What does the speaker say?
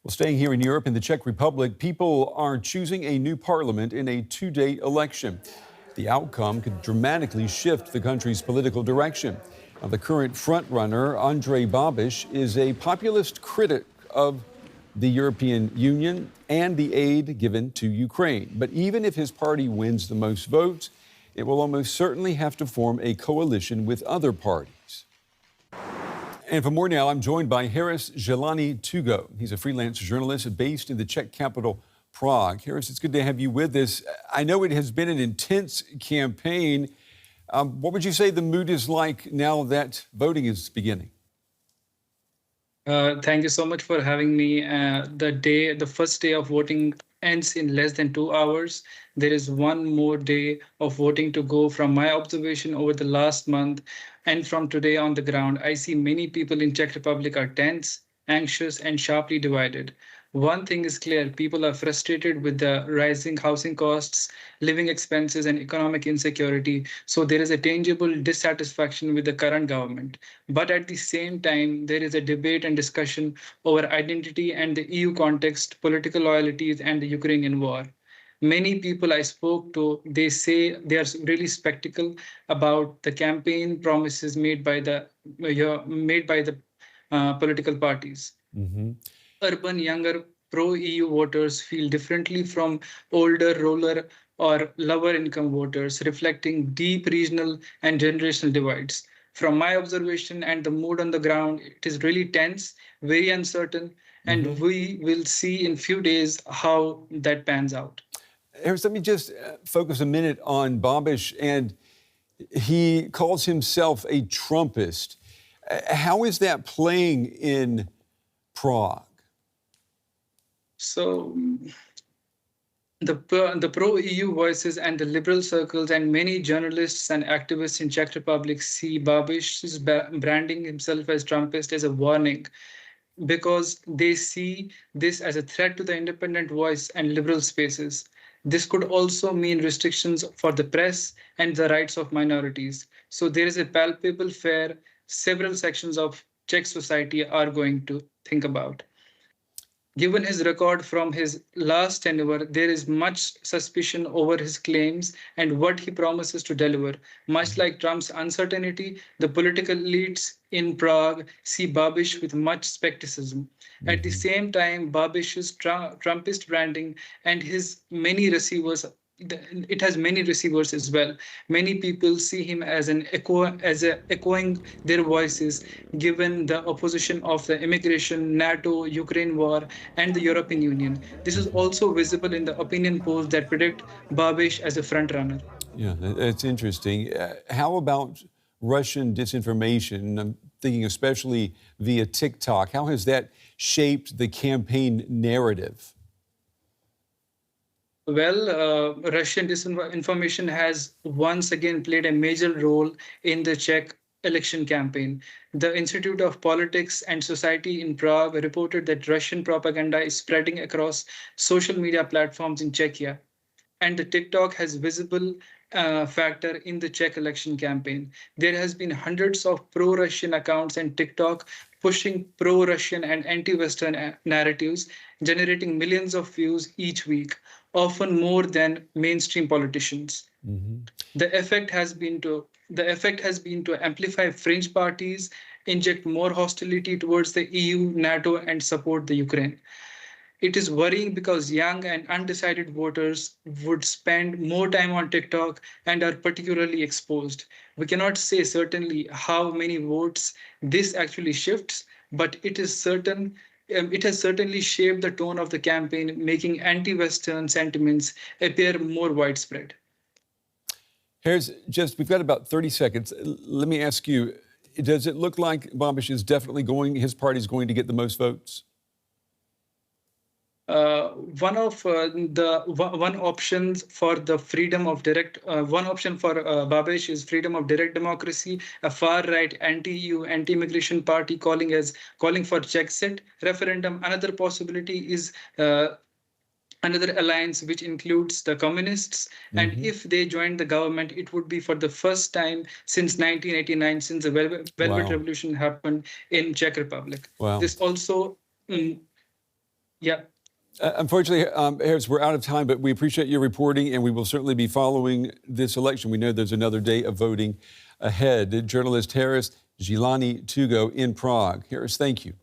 Well, staying here in Europe, in the Czech Republic, people are choosing a new parliament in a two-day election. The outcome could dramatically shift the country's political direction. Now, the current frontrunner, Andrej Babiš, is a populist critic of the European Union and the aid given to Ukraine. But even if his party wins the most votes, it will almost certainly have to form a coalition with other parties. And for more now, I'm joined by Jeelani Toogo. He's a freelance journalist based in the Czech capital, Prague. Harris, it's good to have you with us. I know it has been an intense campaign. What would you say the mood is like now that voting is beginning? Thank you so much for having me. The first day of voting ends in less than 2 hours. There is one more day of voting to go. From my observation over the last month and from today on the ground, I see many people in Czech Republic are tense, anxious, and sharply divided. One thing is clear, people are frustrated with the rising housing costs, living expenses, and economic insecurity. So there is a tangible dissatisfaction with the current government. But at the same time, there is a debate and discussion over identity and the EU context, political loyalties, and the Ukrainian war. Many people I spoke to, they say they are really skeptical about the campaign promises made by the political parties. Mm-hmm. Urban, younger, pro-EU voters feel differently from older, rural, or lower-income voters, reflecting deep regional and generational divides. From my observation and the mood on the ground, it is really tense, very uncertain, and we will see in few days how that pans out. Harris, let me just focus a minute on Babiš, and he calls himself a Trumpist. How is that playing in Prague? So the pro-EU voices and the liberal circles and many journalists and activists in Czech Republic see Babiš's branding himself as Trumpist as a warning, because they see this as a threat to the independent voice and liberal spaces. This could also mean restrictions for the press and the rights of minorities. So there is a palpable fear several sections of Czech society are going to think about. Given his record from his last tenure, there is much suspicion over his claims and what he promises to deliver. Much like Trump's uncertainty, the political elites in Prague see Babiš with much skepticism. At the same time, Babiš's Trumpist branding and his many receivers, it has many receivers as well. Many people see him as echoing their voices, given the opposition of the immigration, NATO, Ukraine war, and the European Union. This is also visible in the opinion polls that predict Babiš as a frontrunner. Yeah, that's interesting. How about Russian disinformation? I'm thinking especially via TikTok. How has that shaped the campaign narrative? Well, Russian disinformation has once again played a major role in the Czech election campaign. The Institute of Politics and Society in Prague reported that Russian propaganda is spreading across social media platforms in Czechia, and the TikTok has visible factor in the Czech election campaign. There has been hundreds of pro-Russian accounts on TikTok pushing pro-Russian and anti-Western narratives, generating millions of views each week, often more than mainstream politicians. The effect has been to amplify fringe parties, inject more hostility towards the EU, NATO, and support the Ukraine. It is worrying because young and undecided voters would spend more time on TikTok and are particularly exposed. We cannot say certainly how many votes this actually shifts, but it is certain. It has certainly shaped the tone of the campaign, making anti-Western sentiments appear more widespread. Harris, we've got about 30 seconds. Let me ask you, does it look like Babiš is definitely his party's going to get the most votes? One option for Babiš is freedom of direct democracy, a far-right anti-EU, anti-immigration party calling for Czechstat referendum. Another possibility is another alliance which includes the communists, and if they join the government, it would be for the first time since 1989, since the Velvet Revolution happened in Czech Republic. This also Yeah. Unfortunately, Harris, we're out of time, but we appreciate your reporting, and we will certainly be following this election. We know there's another day of voting ahead. Journalist Harris Jeelani Toogo in Prague. Harris, thank you.